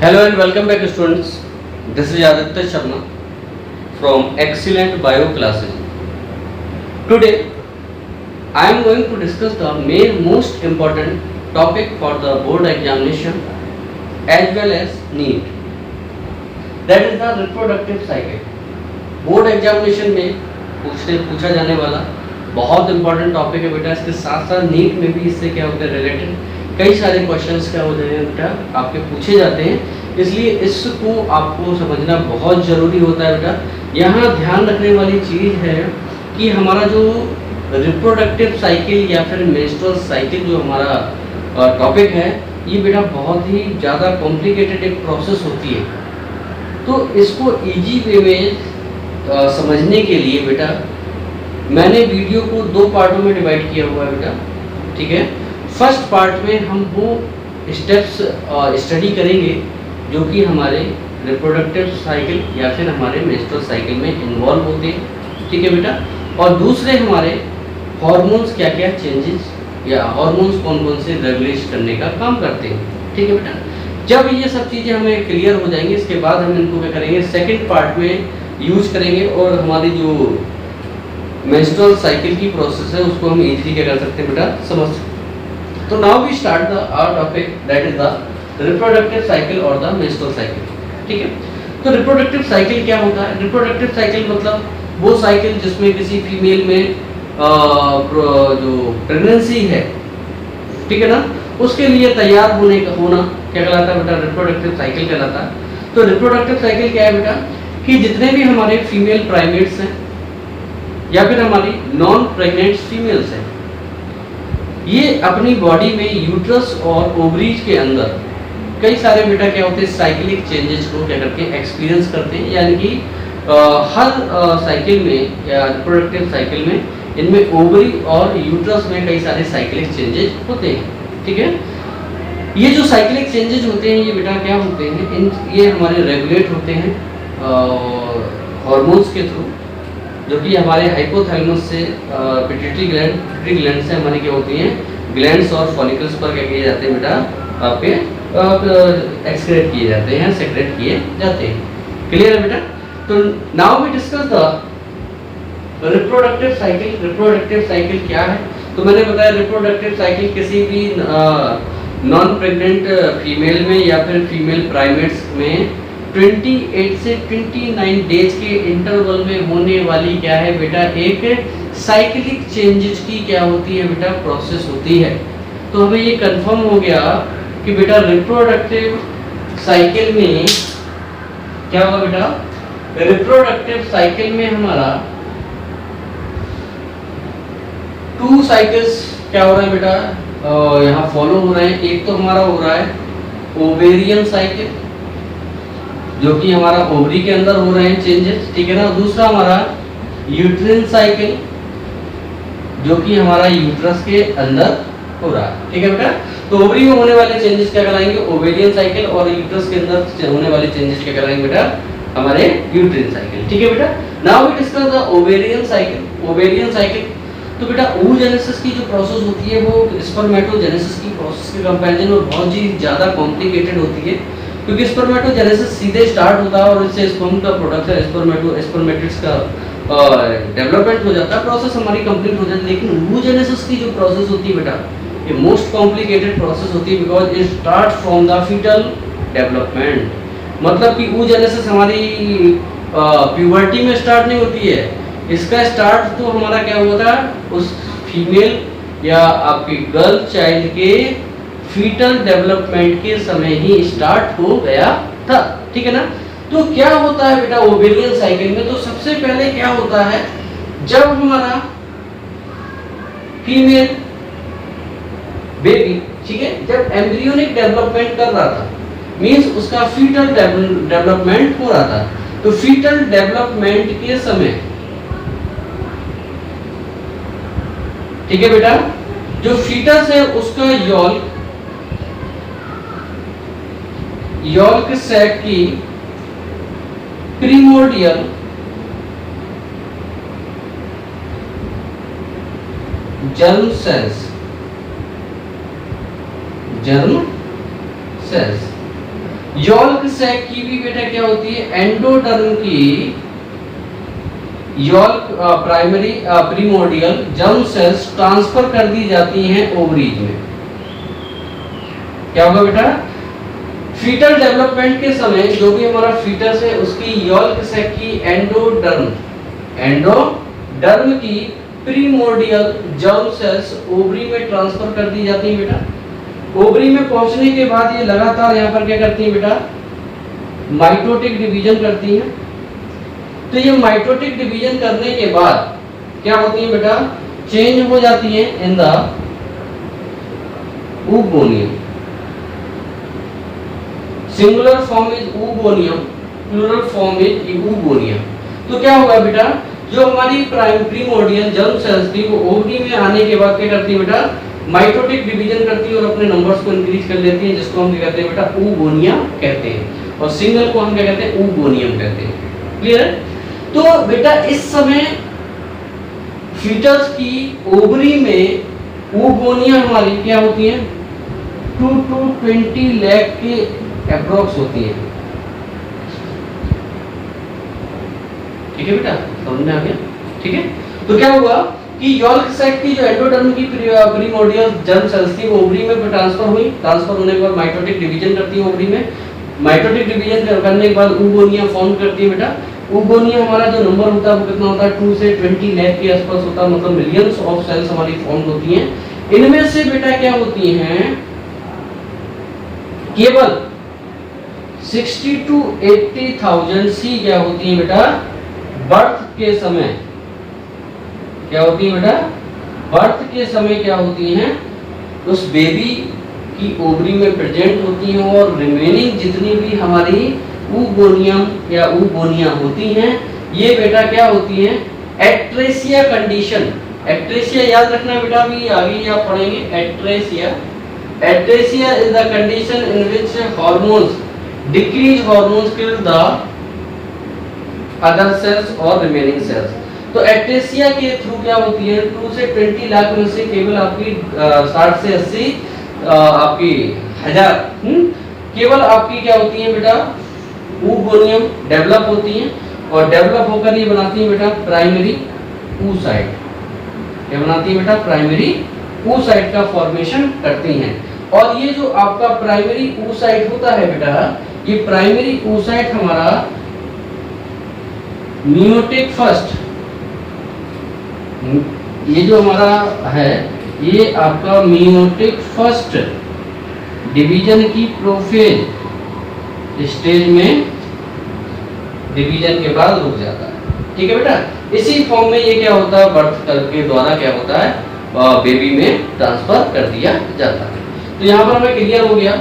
Hello and welcome back students. This is Aditya Sharma from Excellent Bio Classes. Today I am going to discuss the most important topic for the board examination as well as NEET. That is the reproductive cycle. Board examination में पूछा जाने वाला बहुत important topic है बेटा। इसके साथ साथ नीट में भी इससे क्या होता है रिलेटेड कई सारे क्वेश्चंस क्या होते हैं बेटा आपके पूछे जाते हैं, इसलिए इसको आपको समझना बहुत ज़रूरी होता है बेटा। यहाँ ध्यान रखने वाली चीज़ है कि हमारा जो रिप्रोडक्टिव साइकिल या फिर मेंस्ट्रुअल साइकिल जो हमारा टॉपिक है, ये बेटा बहुत ही ज़्यादा कॉम्प्लिकेटेड एक प्रोसेस होती है। तो इसको ईजी वे में समझने के लिए बेटा मैंने वीडियो को दो पार्टों में डिवाइड किया हुआ है बेटा, ठीक है। फर्स्ट पार्ट में हम वो स्टेप्स स्टडी करेंगे जो कि हमारे रिप्रोडक्टिव साइकिल या फिर हमारे मेंस्ट्रुअल साइकिल में इन्वॉल्व होते हैं, ठीक है बेटा। और दूसरे हमारे हार्मोन्स क्या क्या चेंजेस या हार्मोन्स कौन कौन से रेगुलेट करने का काम करते हैं, ठीक है बेटा। जब ये सब चीज़ें हमें क्लियर हो जाएंगी, इसके बाद हम इनको क्या करेंगे सेकेंड पार्ट में यूज करेंगे और हमारी जो मेंस्ट्रुअल साइकिल की प्रोसेस है उसको हम इजीली क्या कर सकते हैं बेटा समझ सकते हैं। तो now we start the our topic that is the reproductive cycle और द मेंस्ट्रुअल साइकिल, ठीक है। तो रिप्रोडक्टिव साइकिल क्या होता है? रिप्रोडक्टिव साइकिल मतलब वो साइकिल जिसमें किसी फीमेल में जो प्रेगनेंसी है, ठीक है ना, उसके लिए तैयार होने का होना क्या कहलाता है बेटा? रिप्रोडक्टिव साइकिल कहलाता है। तो रिप्रोडक्टिव साइकिल क्या है बेटा कि जितने भी हमारे फीमेल प्राइमेट्स हैं या फिर हमारी नॉन प्रेग्नेंट फीमेल्स हैं, ये अपनी बॉडी में यूट्रस और ओवरीज के अंदर कई सारे बेटा क्या होते हैं साइक्लिक चेंजेस को क्या करके एक्सपीरियंस करते हैं। यानी कि हर साइकिल में या रिप्रोडक्टिव साइकिल में इनमें ओवरी और यूट्रस में कई सारे साइक्लिक चेंजेस होते हैं, ठीक है। ये जो साइक्लिक चेंजेस होते हैं ये बेटा क्या होते हैं, ये हमारे रेगुलेट होते हैं हार्मोन्स के थ्रू, जो कि हमारे हाइपोथैलेमस से पिट्यूटरी ग्लैंड से हमारी क्या होती हैं ग्लैंड्स और फॉलिकल्स पर क्या किए जाते हैं बेटा आपके एक्सक्रेट किए जाते हैं, सेक्रेट किए जाते हैं। क्लियर है बेटा? तो now we discuss the reproductive cycle. Reproductive cycle क्या है? तो मैंने बताया रिप्रोडक्टिव साइकिल किसी भी नॉन प्रेग्नेंट फीमेल में या फिर फीमेल प्राइमेट्स में 28 से 29 डेज के इंटरवल में होने वाली क्या है बेटा एक साइक्लिक चेंजेस की क्या होती है बेटा प्रोसेस होती है। तो हमें ये कंफर्म हो गया कि बेटा रिप्रोडक्टिव साइकिल में क्या होगा बेटा, रिप्रोडक्टिव साइकिल में हमारा 2 साइकिल्स क्या हो रहा है बेटा यहाँ फॉलो हो रहे हैं। एक तो हमारा हो रहा है ओवेरियन साइकिल जो कि हमारा ओवरी के अंदर हो रहे हैं चेंजेस, ठीक है ना। दूसरा हमारा यूट्रिन साइकिल जो कि हमारा यूट्रस के अंदर हो रहा है, ठीक है बेटा। तो ओवरी में होने वाले चेंजेस क्या कहलाएंगे ओवेरियन साइकिल और यूट्रस के अंदर होने वाले चेंजेस क्या कहलाएंगे बेटा हमारे यूट्रिन साइकिल, ठीक है बेटा। Now we discuss the ovarian cycle. Ovarian cycle तो बेटा oogenesis की जो प्रोसेस होती है वो स्पर्मेटोजेनेसिस की प्रोसेस के कंपैरिजन में बहुत ही ज़्यादा कॉम्प्लिकेटेड होती है, क्योंकि स्पर्मेटोजेनेसिस सीधे स्टार्ट होता है और इससे स्पर्म का प्रोडक्शन स्पर्मेटिड्स का डेवलपमेंट हो जाता है, प्रोसेस हमारी कंप्लीट हो जाती है। लेकिन oogenesis की जो प्रोसेस होती है बेटा ये मोस्ट कॉम्प्लिकेटेड प्रोसेस होती है because it start from the foetal development. मतलब कि oogenesis हमारी प्यूबर्टी में स्टार्ट नहीं होती है, इसका स्टार्ट तो हमारा क्या हुआ था उस फीमेल या आपकी गर्ल चाइल्ड के फीटल डेवलपमेंट के समय ही स्टार्ट हो गया था, ठीक है ना। तो क्या होता है बेटा ओवेरियन साइकिल में? तो सबसे पहले क्या होता है जब हमारा फीमेल बेबी, ठीक है, जब एम्ब्रियोनिक डेवलपमेंट कर रहा था मींस उसका फीटल डेवलपमेंट हो रहा था, तो फीटल डेवलपमेंट के समय, ठीक है बेटा, जो फीटस है उसका यॉल्क सैक की primordial germ cells yolk sac की भी बेटा क्या होती है, एंडोडर्म की yolk primary primordial germ cells transfer कर दी जाती हैं ओवरीज में। क्या होगा बेटा, फीटल डेवलपमेंट के समय जो भी हमारा फीटस है उसकी यॉल्क सैक की एंडोडर्म की प्रीमोर्डियल जर्म सेल्स ओवरी में ट्रांसफर कर दी जाती है बेटा। ओवरी में पहुंचने के बाद ये लगातार यहाँ पर क्या करती है बेटा, माइटोटिक डिवीजन करती हैं। तो ये माइटोटिक डिवीजन करने के बाद क्या होती है बेटा, चेंज हो जाती है in the oogbonium। Singular form is oogbonium, plural form is oogbonium। तो क्या होगा बेटा, जो हमारी प्रीमोर्डियल जर्म सेल्स थी वो ओवरी में आने के बाद क्या करती है बेटा, माइटोटिक डिवीजन करती है और अपने नंबर्स को इंक्रीज कर लेती है, जिसको हम क्या कहते हैं बेटा, oogonia कहते हैं, और सिंगल को हम क्या कहते हैं, oogbonium कहते हैं। क्लियर है? तो बेटा इस समय फीटस की ओवरी में oogonia हमारी क्या होती है, 2 to 20 लाख के अप्रोक्स होती है। ठीक है बेटा, समझ में आ गया? ठीक है, तो क्या हुआ कि यॉल्क सैक की जो एंडोडर्म की प्रीमोर्डियल जर्म सेल्स थी वो ओवरी में ट्रांसफर हुई। ट्रांसफर होने के बाद माइटोटिक डिवीजन करती है ओवरी में। माइटोटिक डिवीजन करने के बाद oogonia फॉर्म करती है बेटा। oogonia हमारा जो नंबर होता है वो कितना होता है, 2 से 20 लाख के आसपास होता है, मतलब मिलियंस ऑफ सेल्स हमारी फॉर्म होती हैं। इनमें से बेटा क्या होती हैं, केवल 60 to 80,000 सी क्या होती है बेटा, बर्थ के समय क्या होती है बेटा, बर्थ के समय क्या होती हैं, उस बेबी की ओवरी में प्रेजेंट होती हैं, और रिमेनिंग जितनी भी हमारी oogonia या oogonia होती हैं ये बेटा क्या होती हैं, एट्रेसिया कंडीशन। एट्रेसिया याद रखना बेटा, अभी आगे आप पढ़ेंगे atresia. Atresia is the condition in which hormones decrease hormones kill the other sales और रिमेनिंग सेल्स। तो एट्रेसिया के थ्रू क्या होती है, 2 से 20 लाख में से केवल आपकी 60 से 80 आपकी हजार केवल आपकी क्या होती है बेटा, oogonia डेवलप होती हैं, और डेवलप होकर ये बनाती है बेटा प्राइमरी oocyte। क्या बनाती है बेटा, प्राइमरी oocyte का फॉर्मेशन करती हैं। और ये जो आपका प्राइमरी oocyte होता है बेटा, ये प्राइमरी oocyte हमारा मियोटिक फर्स्ट, ये जो हमारा है ये आपका मियोटिक फर्स्ट डिवीजन की प्रोफेज स्टेज में डिवीजन के बाद रुक जाता है। ठीक है बेटा, इसी फॉर्म में ये क्या होता है, बर्थ के द्वारा क्या होता है, बेबी में ट्रांसफर कर दिया जाता है। तो यहाँ पर हमें क्लियर हो गया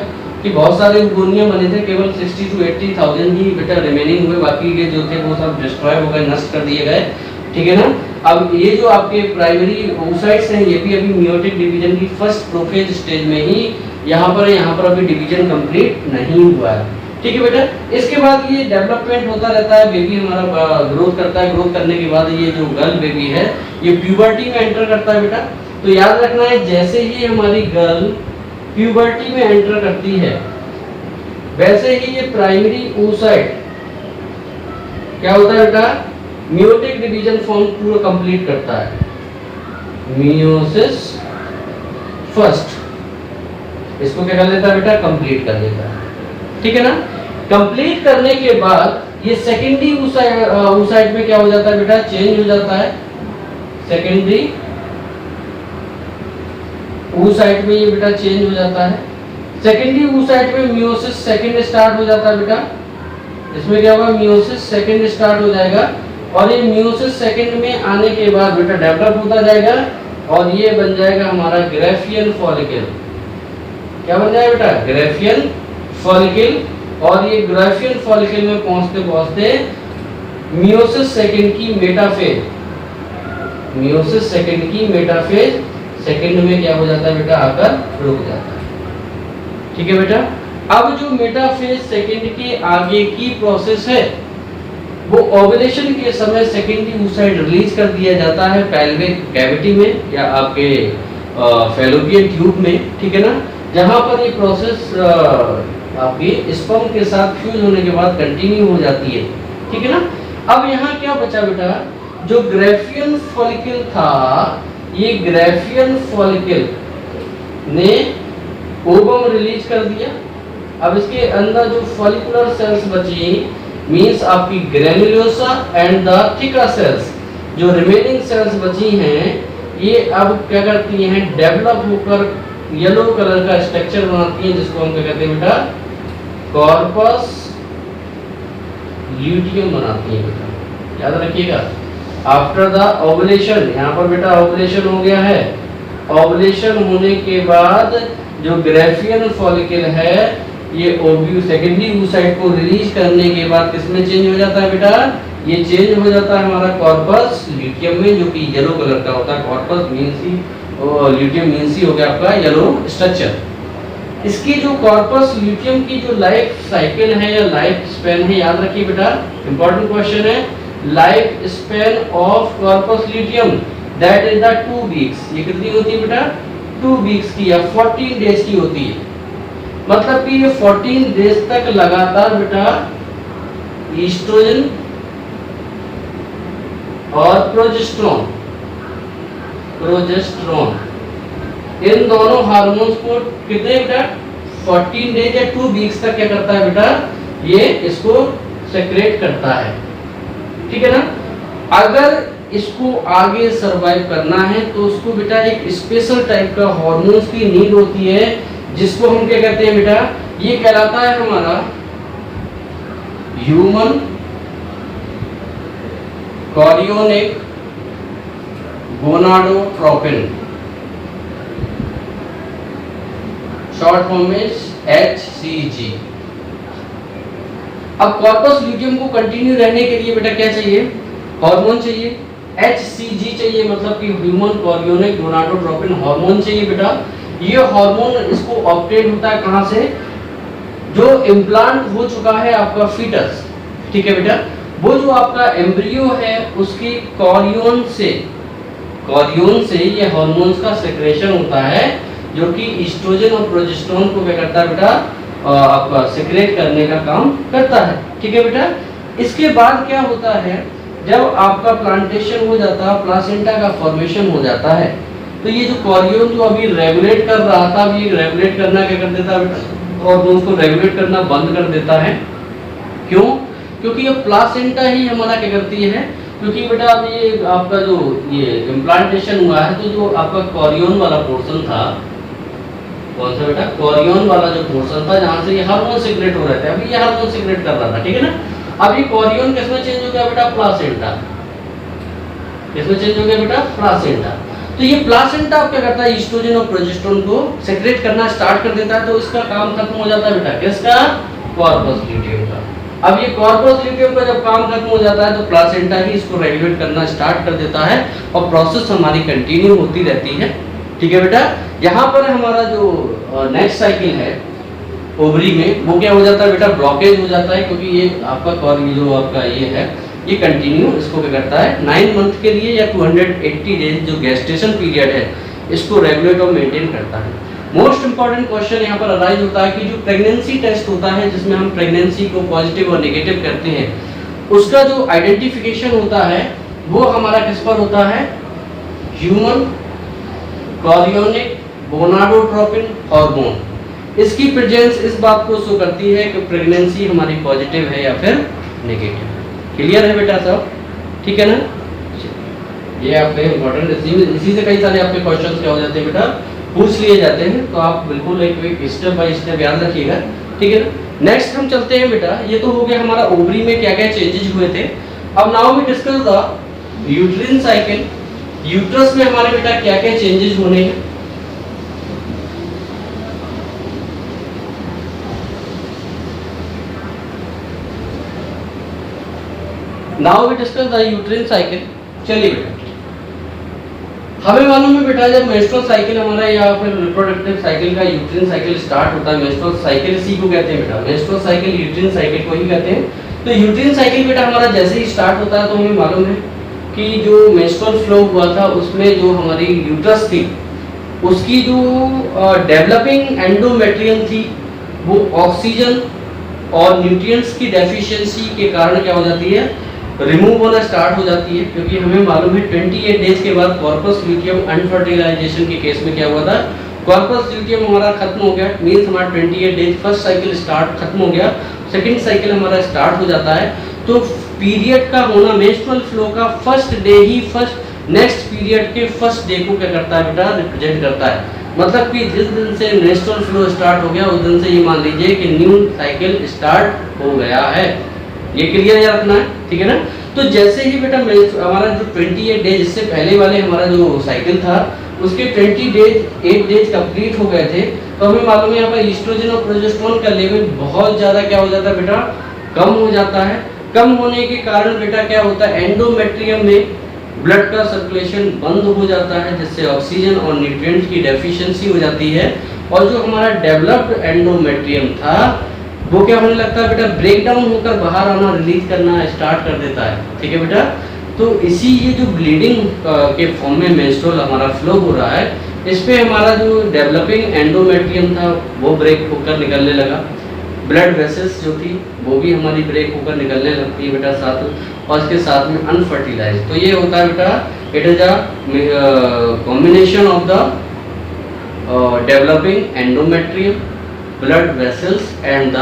कि बहुत सारे oogonia बने थे, केवल 60 to 80,000 ही बेटा रिमेनिंग हुए, बाकी के जो थे वो सब डिस्ट्रॉय हो गए, नष्ट कर दिए गए। ठीक है ना। अब ये जो आपके प्राइमरी oocytes हैं ये भी अभी मियोटिक डिवीजन की फर्स्ट प्रोफेज स्टेज में ही यहाँ पर अभी डिवीजन कंप्लीट नहीं हुआ है। ठीक है बेटा, इसके बाद ये डेवलपमेंट होता रहता है, बेबी हमारा ग्रोथ करता है। ग्रोथ करने के बाद ये जो गर्ल बेबी है ये प्यूबर्टी में एंटर करता है बेटा। तो याद रखना है, जैसे ही हमारी गर्ल प्यूबर्टी में एंटर करती है वैसे ही ये प्राइमरी oocyte क्या होता है बेटा, मियोटिक डिवीजन फॉर्म पूरा कंप्लीट करता है, मियोसिस फर्स्ट, इसको क्या कर लेता है बेटा, कंप्लीट कर लेता है। ठीक है ना। कंप्लीट करने के बाद ये सेकेंडरी oocyte में क्या हो जाता है बेटा, चेंज हो जाता है। सेकेंडरी oocyte में ये बेटा चेंज हो जाता है। सेकेंडरी oocyte में मियोसिस सेकेंड स्टार्ट हो जाता है बेटा। इसमें क्या होगा, मियोसिस सेकेंड स्टार्ट हो जाएगा, और ये मियोसिस सेकेंड में आने के बाद बेटा डेवलप होता जाएगा और ये बन जाएगा हमारा ग्राफियन फॉलिकल। क्या बन जाएगा बेटा, ग्राफियन फॉलिकल। और ये ग्राफियन फॉलिकल में पहुंचते पहुंचते मियोसिस सेकेंड की मेटाफेज, मियोसिस सेकेंड की मेटाफेज सेकेंड में क्या हो जाता है बेटा, आकर रुक जाता है। ठीक है बेटा। अब जो मेटाफेज सेकेंड के आगे की प्रोसेस है वो ओवुलेशन के समय सेकेंडरी oocyte रिलीज कर दिया जाता है पेल्विक कैविटी में या आपके फैलोपियन ट्यूब में। ठीक है ना, जहां पर ये प्रोसेस आपके स्पर्म के साथ फ्यूज होने के बाद कंटिन्यू हो जाती है, ठीक है ना। अब यहाँ क्या बचा बेटा, जो ग्रेफियन फॉलिकल था, ये ग्रेफियन फॉलिकल ने ओवम रिलीज कर दिया। अब इसके अंदर जो फॉलिकुलर सेल्स बची मींस आपकी ग्रेनुलोसा एंड द थिका सेल्स, जो रिमेनिंग सेल्स बची हैं ये अब क्या करती हैं, डेवलप होकर येलो कलर का स्ट्रक्चर बनाती हैं, जिसको हम क्या कहते हैं बेटा, कॉर्पस ल्यूटियम बनाती हैं बेटा, याद रखिएगा। आफ्टर द ओवुलेशन, यहाँ पर बेटा ओवुलेशन हो गया है, ओवुलेशन होने के बाद जो ग्रेफियन फॉलिकल है ये ओव्यू सेकेंडरी oocyte को रिलीज करने के बाद किसमें चेंज हो जाता है बेटा, ये चेंज हो जाता है हमारा कॉर्पस ल्यूटियम में, जो कि येलो कलर का होता है। कॉर्पस मींस ही और ल्यूटियम मींस ही हो गया आपका येलो स्ट्रक्चर। इसकी जो कॉर्पस ल्यूटियम की जो लाइफ साइकिल है या लाइफ स्पैन है, याद रखिए बेटा, इंपॉर्टेंट क्वेश्चन है, life span of corpus luteum that is the 2 weeks. ये कितनी होती है बेटा, 2 वीक्स की या 14 डेज की होती है। मतलब कि ये 14 डेज तक लगातार बेटा ईस्ट्रोजन और प्रोजेस्टेरोन इन दोनों हार्मोन्स को कितने बेटा 14 डेज या 2 वीक्स तक क्या करता है बेटा, ये इसको सेक्रेट करता है, ठीक है ना। अगर इसको आगे सरवाइव करना है तो उसको बेटा एक स्पेशल टाइप का हार्मोन्स की नीड होती है, जिसको हम क्या कहते हैं बेटा, ये कहलाता है हमारा human chorionic gonadotropin, short form में HCG। अब कॉर्पस ल्यूटियम को कंटिन्यू रहने के लिए बेटा क्या चाहिए, हार्मोन चाहिए, HCG चाहिए, मतलब कि ह्यूमन कॉरियोनिक गोनाडोट्रोपिन हार्मोन चाहिए बेटा। ये हार्मोन इसको ऑब्टेन होता है कहां से, जो इम्प्लांट हो चुका है आपका फीटस, ठीक है बेटा, वो जो आपका एम्ब्रियो है उसकी कॉरियोन से ये हार्मोन्स का सेक्रेशन होता है, जो कि ईस्ट्रोजन और प्रोजेस्टेरोन को क्या करता है बेटा, आपका सेक्रेट करने का काम करता है, ठीक है बेटा। इसके बाद क्या होता है, जब आपका प्लांटेशन हो जाता है, प्लासेंटा का फॉर्मेशन हो जाता है, तो ये जो कॉरियोन जो अभी रेगुलेट कर रहा था, अभी रेगुलेट करना क्या कर देता है बेटा, हार्मोन्स को रेगुलेट करना बंद कर देता है। क्यों? क्योंकि ये प्लासेंटा ही हमारा क्या करती है, क्योंकि बेटा अब ये आपका जो ये इम्प्लांटेशन हुआ है, तो जो आपका कॉरियोन वाला पोर्शन था, कौन सा बेटा, कॉरियोन वाला जो पोर्शन था जहाँ से ये हार्मोन सीक्रेट हो रहे थे, अभी ये हार्मोन सीक्रेट कर रहा था, ठीक है ना। अब ये कॉरियोन किसमें चेंज हो गया बेटा, प्लासेंटा, किसमें चेंज हो गया बेटा, प्लासेंटा। तो ये प्लासेंटा क्या करता है, ईस्ट्रोजन और प्रोजेस्टेरोन को सेक्रेट करना स्टार्ट कर देता है, तो इसका काम खत्म हो जाता है बेटा, किसका, कॉर्पस ल्यूटियम का। अब ये कॉर्पस ल्यूटियम का जब काम खत्म हो जाता है तो प्लासेंटा ही इसको रेगुलेट करना स्टार्ट कर देता है, और प्रोसेस हमारी कंटिन्यू होती रहती है, ठीक है बेटा। यहाँ पर हमारा जो नेक्स्ट साइकिल है ओवरी में, वो क्या हो जाता है बेटा, ब्लॉकेज हो जाता है, क्योंकि ये आपका जो आपका ये है ये कंटिन्यू इसको क्या करता है 9 मंथ के लिए या 280 डेज जो गेस्टेशन पीरियड है इसको रेगुलेट और मेंटेन करता है। मोस्ट इंपॉर्टेंट क्वेश्चन यहाँ पर अराइज होता है कि जो प्रेगनेंसी टेस्ट होता है, जिसमें हम प्रेगनेंसी को पॉजिटिव और नेगेटिव करते हैं, उसका जो आइडेंटिफिकेशन होता है वो हमारा किस पर होता है, ह्यूमन कॉरियोनिक गोनाडोट्रोपिन हार्मोन। इसकी प्रेजेंस इस बात को शो करती है कि प्रेगनेंसी हमारी पॉजिटिव है या फिर नेगेटिव। क्लियर है बेटा सब, ठीक है ना। ये आपके इम्पोर्टेंट, इसी से कई सारे आपके क्वेश्चंस क्या हो जाते हैं बेटा, पूछ लिए जाते हैं, तो आप बिल्कुल एक स्टेप बाय स्टेप याद रखिएगा, ठीक है ना। नेक्स्ट हम चलते हैं बेटा, ये तो हो गया हमारा ओवरी में क्या क्या चेंजेस हुए थे। अब now we discuss the uterine cycle. Uterus में हमारे बेटा क्या क्या चेंजेस होने हैं। Now we discuss the uterine cycle. चलिए बेटा, हमें मालूम है बेटा, जब मेंस्ट्रुअल साइकिल हमारा या फिर रिप्रोडक्टिव साइकिल का यूट्रिन साइकिल स्टार्ट होता है, मेंस्ट्रुअल साइकिल इसी को कहते हैं बेटा, मेंस्ट्रुअल साइकिल यूट्रिन साइकिल को ही कहते हैं। तो यूट्रिन साइकिल बेटा हमारा जैसे ही स्टार्ट होता है तो हमें मालूम है कि जो मेंस्ट्रुअल फ्लो हुआ था उसमें जो हमारी यूट्रस थी उसकी जो डेवलपिंग एंडोमेट्रियम थी वो ऑक्सीजन और न्यूट्रिएंट्स की डेफिशिएंसी के कारण क्या हो जाती है, रिमूव होना स्टार्ट हो जाती है। क्योंकि हमें मालूम है 28 डेज के बाद कॉर्पस ल्यूटियम अनफर्टिलाइजेशन के केस में क्या हुआ था, कॉर्पस ल्यूटियम हमारा खत्म हो गया, मींस हमारा 28 डेज फर्स्ट साइकिल स्टार्ट खत्म हो गया, सेकंड साइकिल हमारा स्टार्ट हो जाता है। तो पीरियड का होना, मेंस्ट्रुअल फ्लो का फर्स्ट डे ही फर्स्ट नेक्स्ट पीरियड के फर्स्ट डे को क्या करता है बेटा, रिप्रेजेंट करता है। मतलब कि जिस दिन से मेंस्ट्रुअल फ्लो स्टार्ट हो गया उस दिन से ये मान लीजिए कि न्यू साइकिल स्टार्ट हो गया है। ये क्लियर याद रखना है, ठीक है ना। तो जैसे ही बेटा हमारा जो 28 डेज इससे पहले वाले हमारा जो साइकिल था उसके 8 डेज कंप्लीट हो गए थे, तो हमें मालूम है यहाँ पर ईस्ट्रोजन और प्रोजेस्टेरोन का लेवल बहुत ज़्यादा क्या हो जाता है बेटा, कम हो जाता है। कम होने के कारण बेटा क्या होता है, एंडोमेट्रियम में ब्लड का सर्कुलेशन बंद हो जाता है, जिससे ऑक्सीजन और न्यूट्रिएंट्स की डेफिशिएंसी हो जाती है। और जो हमारा डेवलप्ड एंडोमेट्रियम था वो क्या होने लगता है बेटा, ब्रेक डाउन होकर बाहर आना, रिलीज करना स्टार्ट कर देता है, ठीक है बेटा। तो इसी ये जो ब्लीडिंग के फॉर्म में मेंस्ट्रुअल हमारा फ्लो हो रहा है, इस पे हमारा जो डेवलपिंग एंडोमेट्रियम था वो ब्रेक होकर निकलने लगा। ब्लड वेसल्स जो थी वो भी हमारी ब्रेक होकर निकलने लगती है बेटा साथ, और इसके साथ में अनफर्टिलाइज। तो ये होता है बेटा, it is a combination of the developing endometrium, blood vessels and the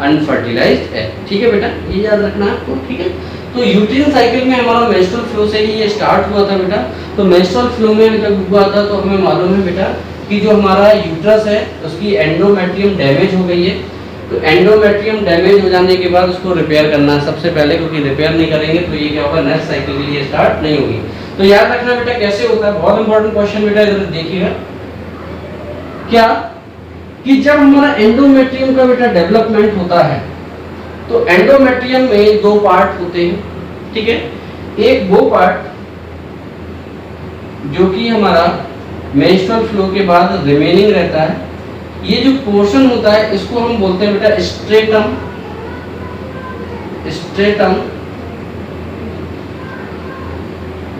unfertilised egg, ठीक है बेटा, ये याद रखना है आपको, ठीक है। तो यूट्रिन साइकिल में हमारा मेंस्ट्रुअल फ्लो से ही ये स्टार्ट हुआ था बेटा। तो मेंस्ट्रुअल फ्लो में जब हुआ था तो हमें मालूम है बेटा कि जो हमारा यूट्रस है उसकी एंडोमेट्रियम डैमेज हो गई है। तो एंडोमेट्रियम डैमेज हो जाने के बाद उसको रिपेयर करना है सबसे पहले, क्योंकि रिपेयर नहीं करेंगे तो ये क्या होगा, नेक्स्ट साइकिल के लिए स्टार्ट नहीं होगी। तो याद रखना बेटा कैसे होता है, बहुत इंपॉर्टेंट क्वेश्चन बेटा, इधर देखिएगा क्या कि जब हमारा एंडोमेट्रियम का बेटा डेवलपमेंट होता है तो एंडोमेट्रियम में दो पार्ट होते हैं, ठीक है। एक वो पार्ट जो कि हमारा मेंस्ट्रुअल फ्लो के बाद रिमेनिंग रहता है, ये जो पोर्शन होता है इसको हम बोलते हैं बेटा स्ट्रेटम, स्ट्रेटम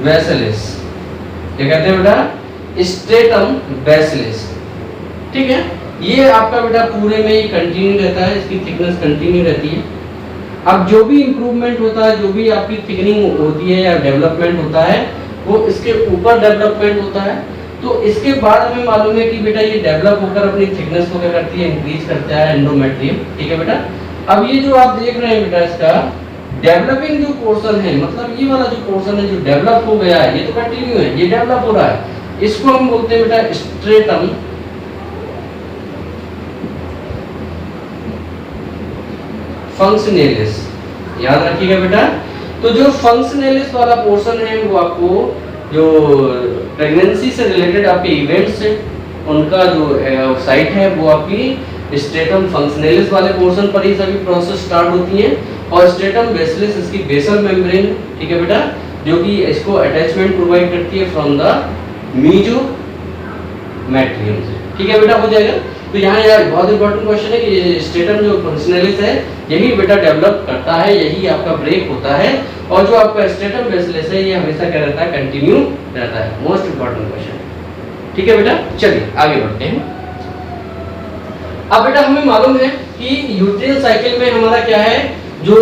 वेसलिस, क्या कहते हैं बेटा, स्ट्रेटम वेसलिस, ठीक है। ये आपका बेटा पूरे में ही कंटिन्यू रहता है, इसकी थिकनेस कंटिन्यू रहती है। अब जो भी इंप्रूवमेंट होता है, जो भी आपकी थिकनिंग होती है या डेवलपमेंट होता है, वो इसके ऊपर डेवलपमेंट होता है। तो इसके बाद हमें मालूम है कि बेटा ये डेवलप होकर अपनी थिकनेस को क्या करती है, इंक्रीज करता है एंडोमेट्रियम, ठीक है बेटा। अब ये जो आप देख रहे हैं बेटा, इसका डेवलपिंग जो पोर्शन है, मतलब ये वाला जो पोर्शन है जो डेवलप हो गया है, ये तो कंटिन्यू है, ये डेवलप हो रहा है, इसको हम बोलते हैं बेटा स्ट्रेटम फंक्शनलिस, याद रखिएगा बेटा। तो जो फंक्शनलिस वाला पोर्शन है वो आपको जो प्रेगनेंसी से रिलेटेड आपके इवेंट्स हैं उनका जो साइट है वो आपकी स्ट्रेटम फंक्शनलिस वाले पोर्शन पर ही सभी प्रोसेस स्टार्ट होती हैं। और स्ट्रेटम बेसिलिस इसकी बेसल मेम्ब्रेन, ठीक है बेटा, जो कि इसको अटैचमेंट प्रोवाइड करती है फ्रॉम द मेसोमेट्रियम से, ठीक है बेटा, हो जाएगा। तो यहाँ यार बहुत इंपॉर्टेंट क्वेश्चन है कि स्ट्रेटम जो फंक्शनलिस है यही बेटा डेवलप करता है, यही आपका ब्रेक होता है, और जो आपका स्ट्रेटम बेसिलिस है ये हमेशा क्या रहता है, कंटिन्यू रहता है। मोस्ट इंपॉर्टेंट क्वेश्चन, ठीक है बेटा। चलिए आगे बढ़ते हैं। अब बेटा हमें मालूम है कि यूट्रिन साइकिल में हमारा क्या है, जो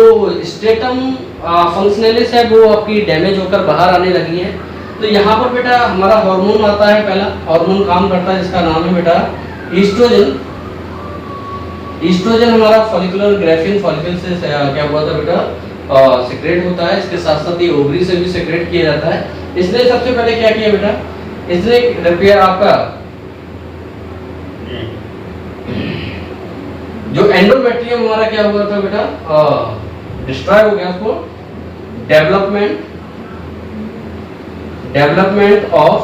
स्ट्रेटम फंक्शनलिस है वो आपकी डैमेज होकर बाहर आने लगी है। तो यहाँ पर बेटा हमारा हार्मोन आता है, पहला हार्मोन काम करता है जिसका नाम है बेटा ईस्ट्रोजन। ईस्ट्रोजन हमारा फॉलिकुलर ग्राफिन फॉलिकल से क्या हुआ था बेटा, सेक्रेट होता है। इसके साथ साथ ये ओवरी से भी सेक्रेट किया जाता है। इसने सबसे पहले क्या किया बेटा, इसने रिपेयर आपका जो एंडोमेट्रियम हमारा क्या हुआ था बेटा, डिस्ट्रॉय हो गया, उसको development of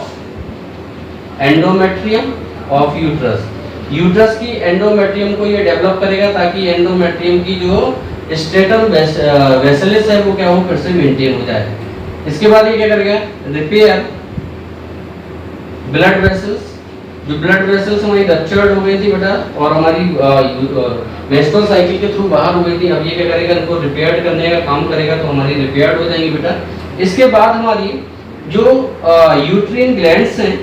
endometrium of uterus. Uterus की एंडोमेट्रियम को ये डेवलप करेगा ताकि एंडोमेट्रियम की जो स्ट्रेटम वेसलिस है वो क्या हो, फिर से मेंटेन हो जाए। इसके बाद ये क्या करेगा, रिपेयर ब्लड वेसल्स। जो ब्लड वेसल्स हमारी रप्चर्ड हो गई थी बेटा और हमारी मेंस्ट्रुअल साइकिल के थ्रू बाहर हो गई थी, अब ये क्या करेगा, इनको रिपेयर करने का काम करेगा, तो हमारी रिपेयर हो जाएंगी बेटा। इसके बाद हमारी जो यूट्रिन ग्लैंड्स हैं,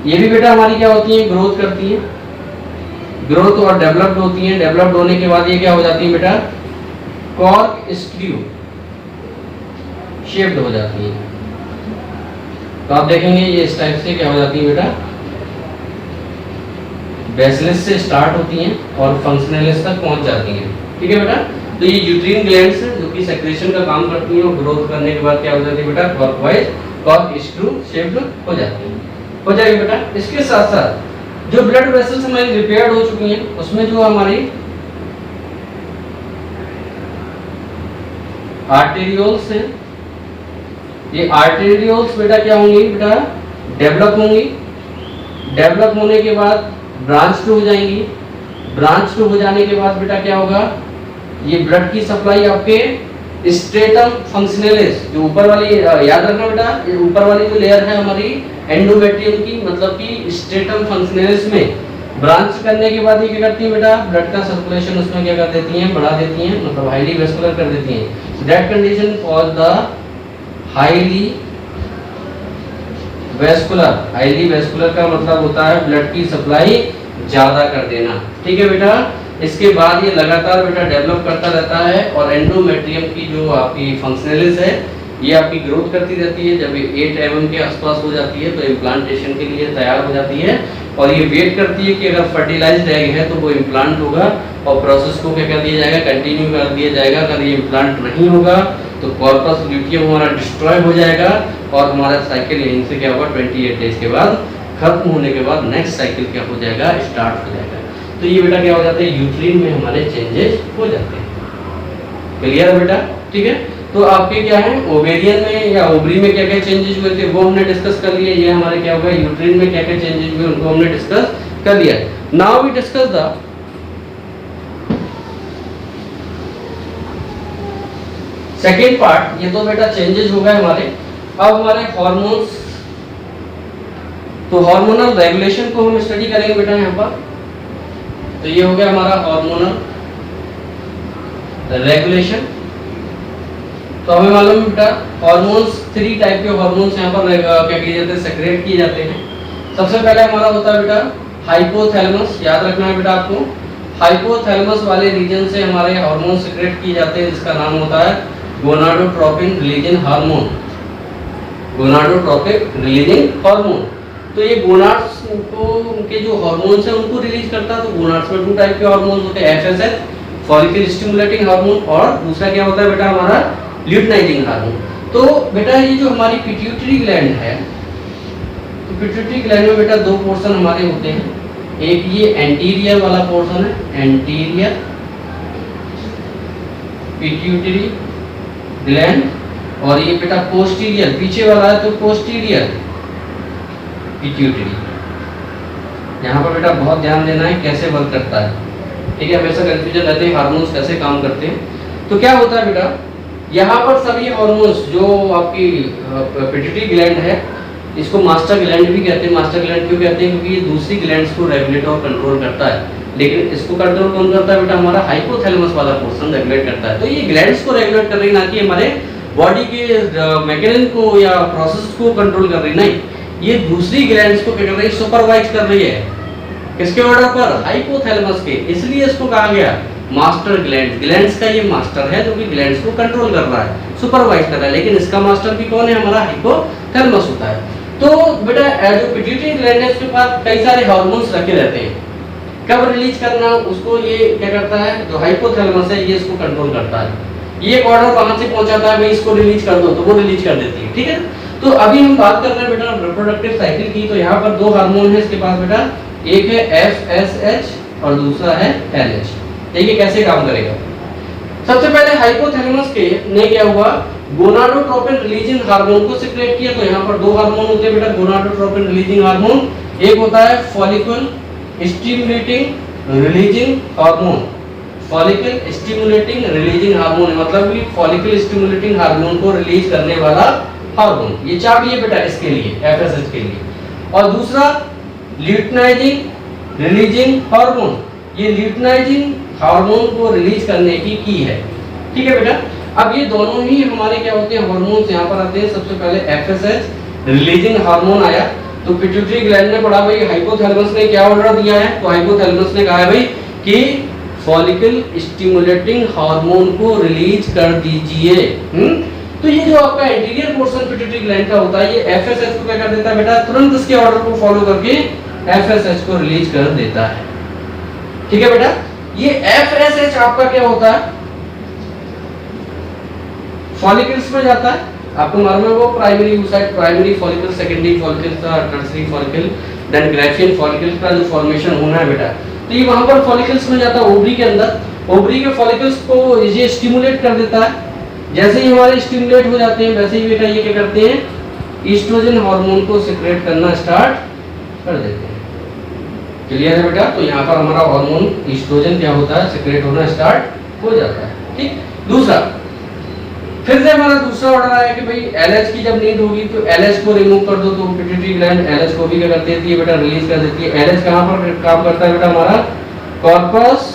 ये भी बेटा हमारी क्या होती है, ग्रोथ करती है, ग्रोथ और डेवलप्ड होती है। डेवलप्ड होने के बाद ये क्या हो जाती है बेटा, कॉर्क स्क्रू शेप्ड हो जाती है। तो आप देखेंगे ये इस टाइप से क्या हो जाती है बेटा, बेसिलस से स्टार्ट होती हैं और फंक्शनलिस तक पहुंच जाती हैं। ठीक है बेटा, तो ये यूट्रीन ग्लैंड्स हैं जो कि सेक्रेशन का काम करती हैं और ग्रोथ करने के बाद क्या हो जाती है बेटा, क्लॉकवाइज कॉर्क स्क्रू शेप्ड हो जाती है, हो जाएगी बेटा। इसके साथ साथ जो ब्लड वेसल्स हमारी रिपेयर्ड हो चुकी हैं उसमें जो हमारी आर्टेरियोल्स हैं, ये आर्टेरियोल्स बेटा क्या होंगी बेटा, डेवलप होंगी। डेवलप होने के बाद ब्रांच हो जाएंगी। ब्रांच हो जाने के बाद बेटा क्या होगा, ये ब्लड की सप्लाई आपके स्ट्रेटम फंक्शनलिस, जो ऊपर वाली याद रखना बेटा, ये ऊपर वाली जो लेयर है हमारी एंडोमेट्रियम की, मतलब कि स्ट्रेटम फंक्शनलिस में ब्रांच करने के बाद ये क्या करती है बेटा, ब्लड का सर्कुलेशन उसमें क्या कर देती हैं, बढ़ा देती हैं, मतलब हाईली वेस्कुलर कर देती हैं। That condition cause the highly vascular. Highly vascular का मतलब होता है ब्लड की सप्लाई ज्यादा कर देना। ठीक है बेटा, इसके बाद ये लगातार बेटा डेवलप करता रहता है और एंडोमेट्रियम की जो आपकी फंक्शनलिस है ये आपकी ग्रोथ करती रहती है। जब ये 8 mm के आसपास हो जाती है तो इम्प्लांटेशन के लिए तैयार हो जाती है और ये वेट करती है कि अगर फर्टिलाइज्ड एग है तो वो इम्प्लांट होगा और प्रोसेस को क्या कर दिया जाएगा, कंटिन्यू कर दिया जाएगा। अगर ये इम्प्लांट नहीं होगा तो कॉर्पस ल्यूटियम हमारा डिस्ट्रॉय हो जाएगा और हमारा साइकिल यहीं से क्या होगा, 28 डेज के बाद खत्म होने के बाद नेक्स्ट साइकिल क्या हो जाएगा, स्टार्ट हो जाएगा। तो ये बेटा क्या हो जाता है, यूट्रीन में हमारे चेंजेस हो जाते हैं। क्लियर है बेटा? ठीक है, तो आपके क्या है, ओवेरियन में या ओवरी में क्या क्या चेंजेस हुए थे वो हमने डिस्कस कर लिया। ये हमारे क्या होगा, यूट्रीन में क्या क्या चेंजेस हुए उनको हमने डिस्कस कर लिया। Now we discuss the second part. ये तो बेटा चेंजेस हो गए हमारे। अब हमारे हार्मोन्स, तो हार्मोनल रेगुलेशन को हम स्टडी करेंगे बेटा यहाँ पर। तो ये हो गया हमारा हार्मोनल रेगुलेशन। तो हमें मालूम है बेटा हार्मोन्स, 3 टाइप के हार्मोन्स यहाँ पर क्या किए जाते हैं, सेक्रेट किए जाते हैं। सबसे पहले हमारा होता है बेटा हाइपोथैलेमस। याद रखना है बेटा आपको, हाइपोथैलेमस वाले रीजन से हमारे हार्मोन सेक्रेट किए जाते हैं जिसका नाम होता है gonadotropin releasing hormone. Gonadotropic releasing hormone. तो ये गोनाड्स को उनके जो हार्मोन्स हैं उनको रिलीज करता है। तो गोनाड्स में 2 टाइप के हार्मोन्स होते हैं, एफएसएच फॉलिकल स्टिमुलेटिंग हार्मोन और दूसरा क्या होता है बेटा हमारा ल्यूटिनाइजिंग हार्मोन। तो बेटा ये जो हमारी पिट्यूटरी ग्लैंड है, तो पिट्यूटरी ग्लैंड में बेटा 2 पोर्शन हमारे होते हैं। एक ये एंटीरियर वाला पोर्शन है, एंटीरियर पिट्यूटरी ग्लैंड, और ये बेटा पोस्टीरियर पीछे वाला है, तो पोस्टीरियर पिट्यूटरी। यहाँ पर बेटा बहुत ध्यान देना है कैसे वर्क करता है। ठीक है, हमेशा कंफ्यूजन रहते हैं हार्मोन्स कैसे काम करते हैं। तो क्या होता है बेटा, यहाँ पर सभी हार्मोन्स जो आपकी पिट्यूटरी ग्लैंड है, इसको मास्टर ग्लैंड भी कहते हैं। मास्टर ग्लैंड क्यों कहते हैं, क्योंकि ये दूसरी ग्लैंड्स को रेगुलेट और कंट्रोल करता है। लेकिन इसको कंट्रोल कौन करता है बेटा, हमारा हाइपोथैलेमस वाला पोर्शन रेगुलेट करता है। तो ये ग्लैंड्स को रेगुलेट कर रही है, ना कि हमारे बॉडी के मैकेनिज्म को या प्रोसेस को कंट्रोल कर रही, नहीं, ये दूसरी ग्लैंड्स को क्या कर रही है, सुपरवाइज कर रही है। किसके ऑर्डर पर, हाइपोथैलेमस के। इसलिए इसको कहा गया मास्टर ग्लैंड। ग्लैंड्स का ये मास्टर है जो कि ग्लैंड्स को कंट्रोल कर रहा है, सुपरवाइज कर रहा है, लेकिन इसका मास्टर भी कौन है, हमारा हाइपोथैलेमस होता है। तो बेटा जो पिट्यूटरी ग्लैंड है उसके पास कई सारे हार्मोन्स रखे रहते हैं। कब रिलीज करना उसको ये क्या करता है, जो हाइपोथैलेमस है ये इसको कंट्रोल करता है। ये ऑर्डर वहां से पहुंचाता है, भाई इसको रिलीज कर दो, तो वो रिलीज कर देती है। ठीक है, तो अभी हम बात कर रहे हैं बेटा रिप्रोडक्टिव साइकिल की। तो यहाँ पर 2 हार्मोन है इसके पास बेटा, एक है FSH और दूसरा है LH। देखिए कैसे काम करेगा। सबसे पहले हाइपोथैलेमस के ने क्या हुआ, गोनाडोट्रोपिन रिलीजिंग हार्मोन को सिक्रेट किया। तो यहाँ पर 2 हार्मोन होते हैं बेटा गोनाडोट्रोपिन रिलीजिंग हार्मोन। एक होता है follicle stimulating releasing hormone. Follicle stimulating releasing hormone मतलब कि फॉलिकल स्टिमुलेटिंग हार्मोन को रिलीज करने वाला हार्मोन। ये चाबी है बेटा इसके लिए, FSH के लिए। और दूसरा ल्यूटिनाइजिंग रिलीजिंग हार्मोन। ये ल्यूटिनाइजिंग हार्मोन को रिलीज करने की है। ठीक है बेटा, अब ये दोनों ही हमारे क्या होते हैं, हार्मोन्स यहाँ पर आते हैं। सबसे पहले FSH रिलीजिंग हार्मोन आया, तो पिट्यूटरी ग्लैंड ने पढ़ा भाई हाइपोथैलेमस ने क्या ऑर्डर दिया है, तो हाइपोथैलेमस ने कहा है भाई कि फॉलिकल स्टिमुलेटिंग हार्मोन को रिलीज कर दीजिए। तो ये जो आपका एंटीरियर पोर्शन पिट्यूटरी ग्लैंड का होता है, ये एफएसएच को क्या कर देता है बेटा, तुरंत इसके ऑर्डर को फॉलो करके एफएसएच को रिलीज कर देता है। ठीक है बेटा, ये एफएसएच आपका क्या होता है, फॉलिकल्स में जाता है। आपको मालूम है वो primary oocyte, primary follicle, secondary follicle, tertiary follicle, then Graafian follicle का जो फॉर्मेशन होना है बेटा, तो ये वहां पर फॉलिकल्स में जाता है ओवरी के अंदर। ओवरी के फॉलिकल्स को ये स्टिमुलेट कर देता है। जैसे ही हमारे स्टिमुलेट हो जाते हैं वैसे ही बेटा ये क्या करते हैं, ईस्ट्रोजन हार्मोन को सिक्रेट करना स्टार्ट कर देते हैं। क्लियर है बेटा, तो यहाँ पर हमारा हार्मोन ईस्ट्रोजन क्या होता है, सिक्रेट होना स्टार्ट हो जाता है। ठीक, दूसरा फिर से हमारा दूसरा ऑर्डर आया कि भाई एलएच की जब नीड होगी तो एलएच को रिमूव कर दो, तो पिट्यूटरी ग्लैंड एलएच को भी क्या कर देती है बेटा, रिलीज कर देती है। एलएच कहां पर काम करता है बेटा, हमारा कॉर्पस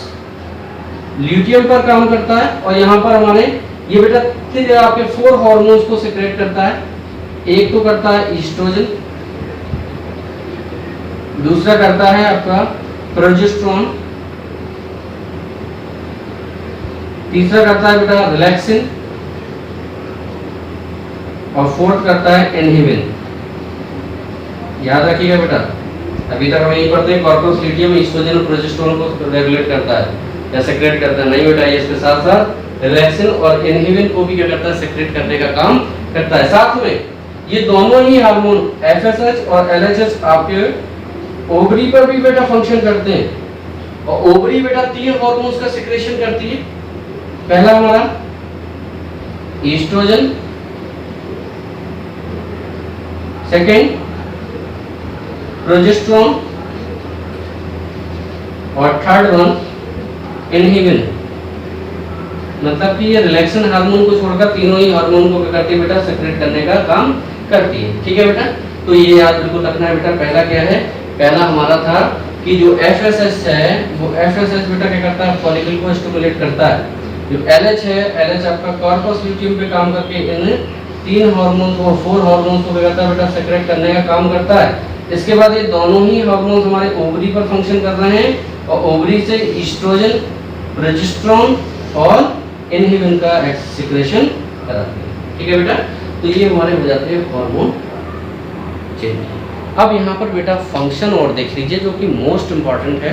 ल्यूटियम पर काम करता है, और यहाँ पर हमारे ये बेटा आपके 4 हार्मोन्स को सिक्रेट करता है। एक तो करता है ईस्ट्रोजन, दूसरा करता है आपका प्रोजेस्टेरोन, तीसरा करता है बेटा रिलैक्सिन, और फोर्थ करता है इनहिबिन। याद रखिएगा बेटा, अभी तक हम यही पढ़ते हैं कॉर्पस ल्यूटियम ईस्ट्रोजन और प्रोजेस्टेरोन को रेगुलेट करता है या सेक्रेट करता है, नहीं बेटा, ये इसके साथ साथ रिलैक्सिन और इनहिबिन को भी क्या करता है, सेक्रेट करने का काम करता है। साथ में ये दोनों ही हार्मोन एफएसएच और एलएचएच आपके ओवरी पर भी बेटा फंक्शन करते हैं, और ओवरी बेटा 3 हार्मोन्स का सिक्रेशन करती है। पहला हमारा ईस्ट्रोजन, सेकेंड प्रोजेस्टेरोन, और थर्ड वन इनहिबिन। मतलब कि ये रिलैक्सन हार्मोन को छोड़कर तीनों ही हार्मोन को क्या करती है बेटा, सेक्रेट करने का काम करती है। ठीक है बेटा, तो ये याद बिल्कुल रखना है बेटा। पहला क्या है, पहला हमारा था कि जो एफएसएच है वो एफएसएच बेटा क्या करता है, फॉलिकल को स्टिमुलेट करता है। जो एलएच है, एलएच आपका कॉर्पस ल्यूटियम पे काम करके इन 3 हार्मोन को, 4 हार्मोन को क्या करता है बेटा, सेक्रेट करने का काम करता है। इसके बाद ये दोनों ही हार्मोन हमारे ओवरी पर फंक्शन कर रहे हैं, और ओवरी से ईस्ट्रोजन, प्रोजेस्टेरोन और इनहिबिन का सिक्रेशन कराते हैं। ठीक है बेटा, तो ये हमारे हो जाते हैं हार्मोन चेंज। अब यहाँ पर बेटा फंक्शन और देख लीजिए जो कि मोस्ट इंपॉर्टेंट है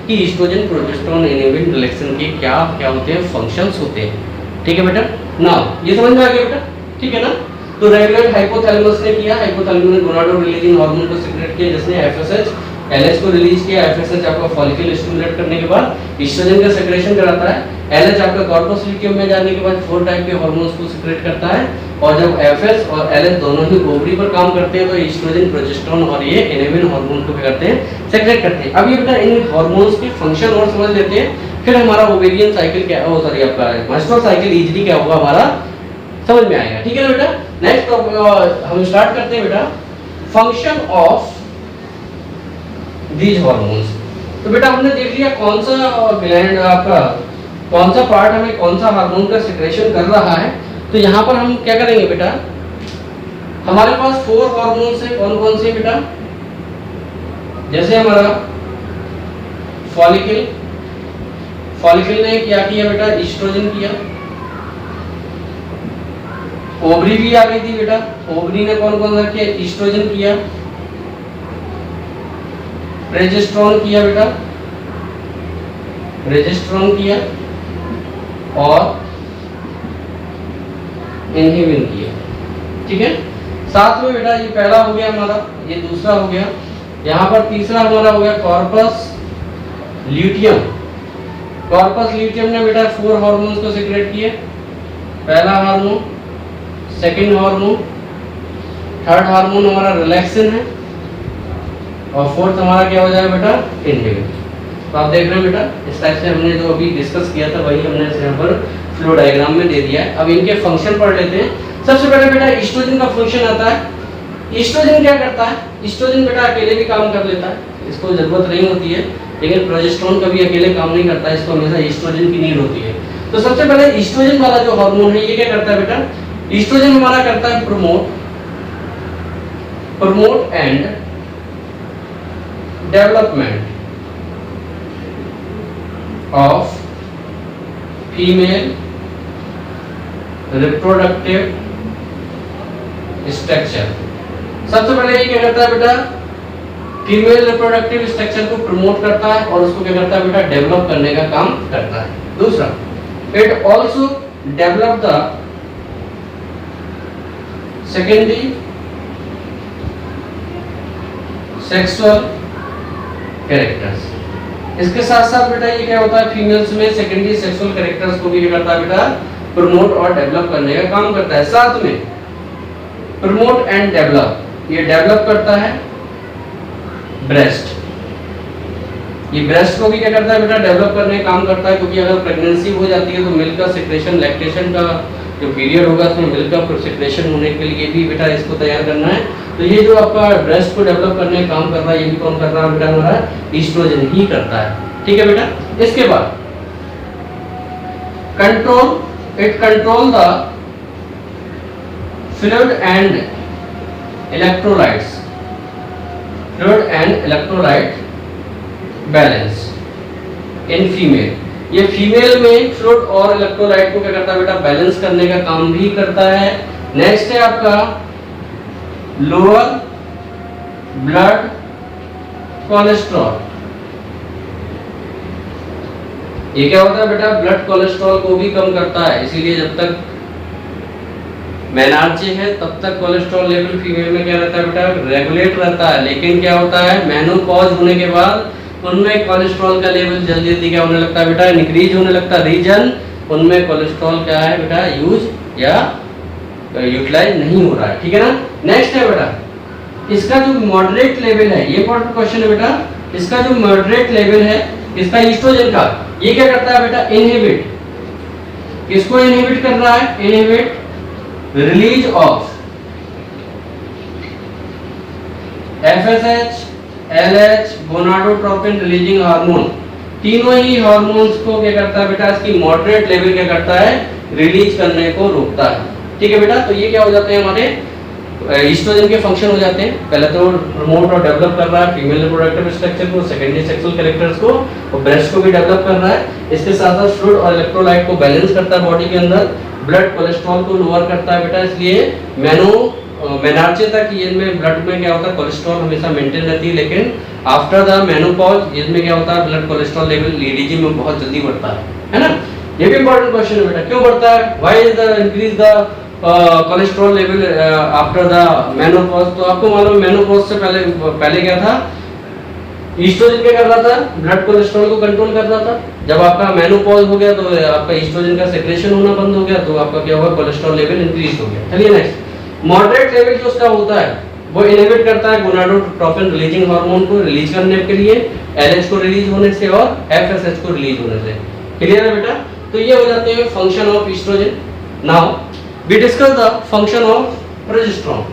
कि ईस्ट्रोजन, प्रोजेस्टेरोन, इनहिबिन, रिलैक्सिन के क्या क्या होते हैं, फंक्शंस होते हैं। ठीक है बेटा, नाउ ये समझ में आ गया बेटा, ठीक है ना। तो रेगुलेट हाइपोथैलेमस ने किया, हाइपोथैलेमस ने गोनाडोट्रोपिन रिलीजिंग हार्मोन को सिक्रेट किया, जिसने एफएसएच, एलएच को रिलीज किया। एफएसएच आपका फॉलिकल स्टिमुलेट करने के बाद ईस्ट्रोजन का सेक्रेशन कराता है। एलएच आपका कॉर्पस ल्यूटियम में जाने के बाद 4 टाइप के हार्मोन्स को सिक्रेट करता है, और जब एफएस और एलएच दोनों ही ओवरी पर काम करते हैं तो ईस्ट्रोजन, प्रोजेस्टेरोन और ये इनहिबिन हार्मोन को क्या करते हैं, सेक्रेट करते हैं। अब ये बेटा इन हार्मोन्स के फंक्शन और समझ लेते हैं, फिर हमारा ओवेरियन साइकिल क्या है, सॉरी आपका मेंस्ट्रुअल साइकिल इजीली क्या होगा हमारा समझ में आएगा। ठीक है ना बेटा, नेक्स्ट हम स्टार्ट करते हैं बेटा, फंक्शन ऑफ दीज हार्मोन्स। तो बेटा हमने देख लिया कौन सा ग्लैंड आपका, कौन सा पार्ट हमें कौन सा हार्मोन का सिक्रेशन कर रहा है। तो यहाँ पर हम क्या करेंगे बेटा, हमारे पास 4 हार्मोन्स हैं, कौन कौन से बेटा, जैसे हमारा फॉलिकल, फॉलिकल ने क्या किया बेटा, ईस्ट्रोजन किया। ओवरी भी आ गई थी बेटा, ओवरी ने कौन कौन सा किया, ईस्ट्रोजन किया, प्रोजेस्टेरोन किया बेटा, प्रोजेस्टेरोन किया, और इनहिबिन किया। ठीक है, साथ में बेटा ये पहला हो गया हमारा, ये दूसरा हो गया, यहाँ पर तीसरा हमारा हो गया कॉर्पस ल्यूटियम। कॉर्पस ल्यूटियम ने बेटा 4 हार्मोन्स को सिक्रेट किए। पहला hormone, second hormone, third hormone हमारा रिलैक्सिन है, और फोर्थ हमारा क्या हो जाएगा बेटा, इनहिबिन। तो आप देख रहे हैं बेटा, इस टाइप से हमने जो अभी डिस्कस किया था वही हमने यहाँ पर फ्लो डायग्राम में दे दिया है। अब इनके फंक्शन पढ़ लेते हैं। सबसे पहले बेटा ईस्ट्रोजन का फंक्शन आता है। ईस्ट्रोजन क्या करता है, ईस्ट्रोजन बेटा अकेले भी काम कर लेता है, इसको जरूरत नहीं होती है, लेकिन प्रोजेस्टेरोन कभी अकेले काम नहीं करता है, इसको हमेशा ईस्ट्रोजन की नीड होती है। तो सबसे पहले ईस्ट्रोजन वाला जो हार्मोन है ये क्या करता है बेटा, ईस्ट्रोजन हमारा करता है promote and development of female reproductive structure. सबसे पहले ये क्या करता है बेटा, फीमेल रिप्रोडक्टिव स्ट्रक्चर को प्रमोट करता है और उसको क्या करता है बेटा, डेवलप करने का काम करता है। दूसरा, it also develop the secondary sexual characters. इसके साथ साथ बेटा ये क्या होता है, फीमेल्स में सेकेंडरी सेक्सुअल कैरेक्टर्स को भी क्या करता है बेटा, प्रमोट और डेवलप करने का काम करता है। साथ में प्रमोट एंड डेवलप, ये डेवलप करता है ब्रेस्ट, ये ब्रेस्ट को भी क्या करता है बेटा, डेवलप करने का काम करता है, क्योंकि अगर प्रेगनेंसी हो जाती है तो मिल्क का सिक्रेशन, लैक्टेशन का जो पीरियड होगा उसमें मिल्क का सिक्रेशन होने के लिए भी बेटा इसको तैयार करना है। तो ये जो आपका ब्रेस्ट को डेवलप करने का काम कर रहा है, ये भी कौन कर रहा है बेटा, हमारा ईस्ट्रोजन ही करता है। ठीक है बेटा। इसके बाद control, it control the fluid and electrolytes, fluid and electrolyte balance in female. ये फीमेल में फ्लूइड और इलेक्ट्रोलाइट को क्या करता है बेटा, बैलेंस करने का काम भी करता है। नेक्स्ट है आपका लोअर ब्लड कोलेस्ट्रॉल। ये क्या होता है बेटा, ब्लड कोलेस्ट्रॉल को भी कम करता है, इसीलिए जब तक मेनार्चे है तब तक कोलेस्ट्रॉल लेवल फीमेल में क्या रहता है बेटा, रेगुलेट रहता है। लेकिन क्या होता है, मेनोपॉज होने के बाद उनमें कोलेस्ट्रॉल का लेवल जल्दी जल्दी क्या होने लगता है बेटा, इंक्रीज होने लगता है। रीजन उनमें कोलेस्ट्रॉल क्या है बेटा, यूज या यूटिलाइज नहीं हो रहा है। ठीक है ना। नेक्स्ट है बेटा, इसका जो मॉडरेट लेवल है, ये इंपॉर्टेंट क्वेश्चन है बेटा, इसका जो मॉडरेट लेवल है इसका ईस्ट्रोजन का, ये क्या करता है बेटा, इनहिबिट, किसको इनहिबिट कर रहा है, inhibit release of FSH, LH, gonadotropin releasing hormone. तीनों ही हार्मोन्स को क्या करता है बेटा, इसकी मॉडरेट लेवल क्या करता है, रिलीज करने को रोकता है। ठीक है बेटा। तो ये क्या हो जाते हैं, हमारे ईस्ट्रोजन के फंक्शन हो जाते हैं। पहले तो प्रमोट और डेवलप कर रहा है फीमेल रिप्रोडक्टिव स्ट्रक्चर को, सेकेंडरी सेक्सुअल कैरेक्टर्स को और ब्रेस्ट को भी डेवलप कर रहा है। इसके साथ साथ फ्लूइड और इलेक्ट्रोलाइट को बैलेंस करता है बॉडी के अंदर, ब्लड कोलेस्ट्रॉल को लोअर करता है बेटा। इसलिए मेनार्चे तक इनमें ब्लड में क्या होता है, कोलेस्ट्रॉल हमेशा मेंटेन रहती है, लेकिन आफ्टर द मेनोपॉज इसमें क्या होता है, ब्लड कोलेस्ट्रॉल लेवल लीडीजी में बहुत जल्दी बढ़ता है ना। ये भी इंपॉर्टेंट क्वेश्चन है बेटा, क्यों बढ़ता है, why is the increase the cholesterol level after the menopause. तो आपको मालूम मेनोपॉज से पहले क्या था, ईस्ट्रोजन क्या कर रहा था, ब्लड कोलेस्ट्रॉल को कंट्रोल कर रहा था। जब आपका मेनोपॉज हो गया तो आपका ईस्ट्रोजन का सेक्रेशन होना बंद हो गया, तो आपका क्या हुआ, कोलेस्ट्रॉल लेवल इंक्रीज हो गया। चलिए नेक्स्ट, मॉडरेट लेवल जो उसका होता है वो इनहिबिट करता है गोनाडोट्रोपिन रिलीजिंग हार्मोन को रिलीज करने के लिए, LH को रिलीज होने से और FSH को रिलीज होने से। क्लियर है बेटा। तो ये हो जाते हैं function of oestrogen. Now we discuss the function of progesterone.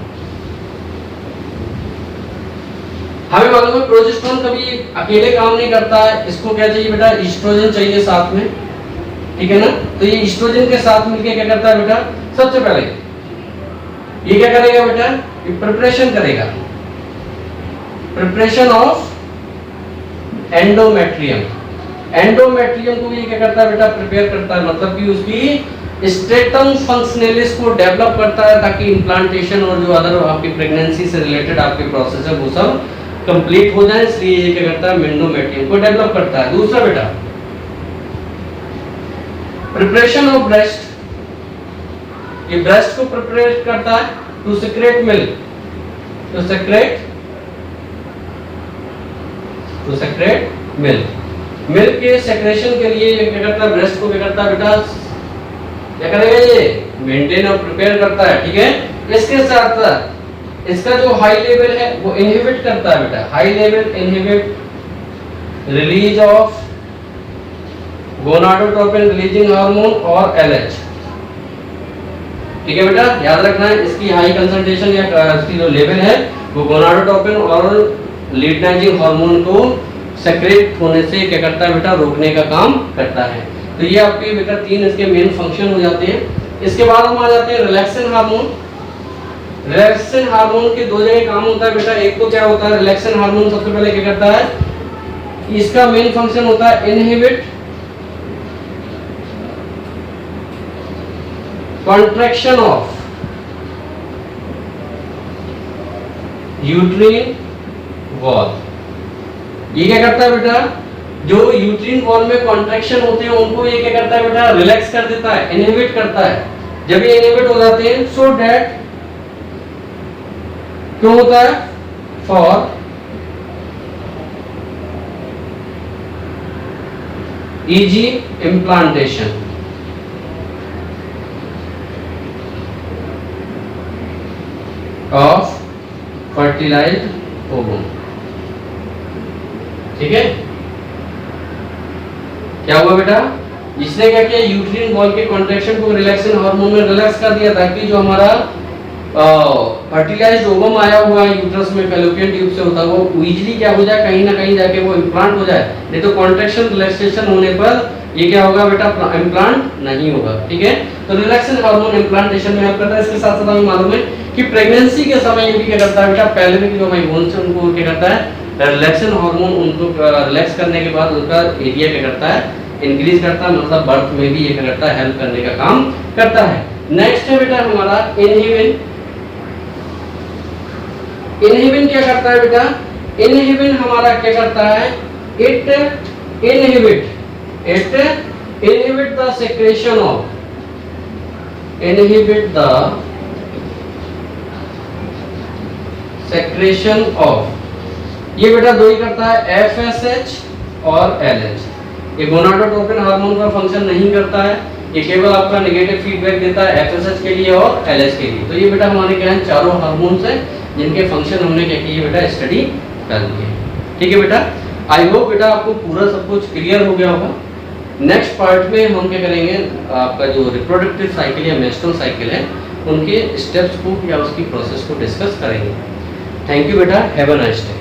हमें मालूम है प्रोजेस्टेरोन कभी अकेले काम नहीं करता है, इसको क्या चाहिए बेटा, ईस्ट्रोजन चाहिए साथ में। ठीक है ना। तो ये ईस्ट्रोजन के साथ मिलकर क्या करता है बेटा, सबसे पहले ये क्या करेगा बेटा, ये प्रिपरेशन करेगा, प्रिपरेशन ऑफ एंडोमेट्रियम। एंडोमेट्रियम को ये क्या करता है बेटा, प्रिपेयर करता है, मतलब कि उसकी स्ट्रेटम फंक्शनलिस को डेवलप करता है, ताकि इम्प्लांटेशन और जो अदर आपकी प्रेगनेंसी से रिलेटेड आपके प्रोसेस है वो सब कंप्लीट हो जाए। इसलिए ये क्या करता है, एंडोमेट्रियम को डेवलप करता है। दूसरा बेटा, प्रिपरेशन ऑफ ब्रेस्ट, ये ब्रेस्ट को प्रिपेयर करता है to secrete milk, to secrete milk. Milk के सेक्रेशन के लिए ये क्या करता है, ब्रेस्ट को क्या करता है बेटा, क्या करेगा, ये मेंटेन और प्रिपेयर करता है। ठीक है। इसके साथ साथ इसका जो हाई लेवल है वो इनहिबिट करता है बेटा, high level inhibit release of gonadotropin releasing hormone और LH। ठीक है बेटा, याद रखना है इसकी हाई कंसंट्रेशन या इसकी जो लेवल है वो गोनाडोट्रोपिन और लीटनाइजिंग हार्मोन को सेक्रेट होने से क्या करता है बेटा, रोकने का काम करता है। तो ये आपके बेटा तीन इसके मेन फंक्शन हो जाते हैं। इसके बाद हम आ जाते हैं रिलैक्सिन हार्मोन। रिलैक्सेशन हार्मोन के दो जगह काम होता है बेटा। एक तो क्या होता है, रिलैक्सेशन हार्मोन सबसे पहले क्या करता है, इसका मेन फंक्शन होता है inhibit contraction of uterine wall. ये क्या करता है बेटा, जो यूट्रिन वॉल में कॉन्ट्रैक्शन होते हैं उनको ये क्या करता है बेटा, रिलैक्स कर देता है, इनहिबिट करता है। जब ये इनहिबिट हो जाते हैं सो दैट, क्यों होता है, for easy implantation of fertilised ovum. ठीक है, क्या हुआ बेटा, इसने क्या किया, यूट्रिन वॉल के कॉन्ट्रैक्शन को रिलैक्सेशन हार्मोन में रिलैक्स कर दिया ताकि जो हमारा फर्टिलाइज्ड ओवम आया हुआ है यूट्रस में फैलोपियन ट्यूब से होता है वो इजीली क्या हो जाए, कहीं ना कहीं जाके वो इम्प्लांट हो जाए। नहीं तो कॉन्ट्रैक्शन रिलैक्सेशन होने पर ये क्या होगा बेटा, इम्प्लांट नहीं होगा। ठीक है, तो रिलैक्सेशन हार्मोन इम्प्लांटेशन में हेल्प करता है। इसके साथ साथ हमें मालूम है कि प्रेगनेंसी के समय ये भी क्या करता है बेटा, पेल्विक जो हमारी बोन्स है उनको क्या करता है, रिलैक्सेशन हार्मोन उनको रिलैक्स करने के बाद उनका एरिया क्या करता है, इंक्रीज करता है, मतलब बर्थ में भी ये क्या करता है, हेल्प करने का काम करता है। नेक्स्ट है बेटा हमारा इनहिबिन। इनहिबिन क्या करता है बेटा, इनहिबिन हमारा क्या करता है, it inhibit the secretion of, inhibit the secretion of, ये बेटा दो ही करता है, एफएसएच और एलएच। ये गोनाडोट्रोपिन हार्मोन का फंक्शन नहीं करता है, ये केवल आपका नेगेटिव फीडबैक देता है एफएसएच के लिए और एलएच के लिए। तो ये बेटा हमारे क्या है, चारों हार्मोन्स हैं जिनके फंक्शन हमने क्या किए बेटा, स्टडी कर लिए। ठीक है बेटा, आई होप बेटा आपको पूरा सब कुछ क्लियर हो गया होगा। नेक्स्ट पार्ट में हम क्या करेंगे, आपका जो रिप्रोडक्टिव साइकिल या मेंस्ट्रुअल साइकिल है उनके स्टेप्स को या उसकी प्रोसेस को डिस्कस करेंगे। थैंक यू बेटा, हैव अ नाइस डे।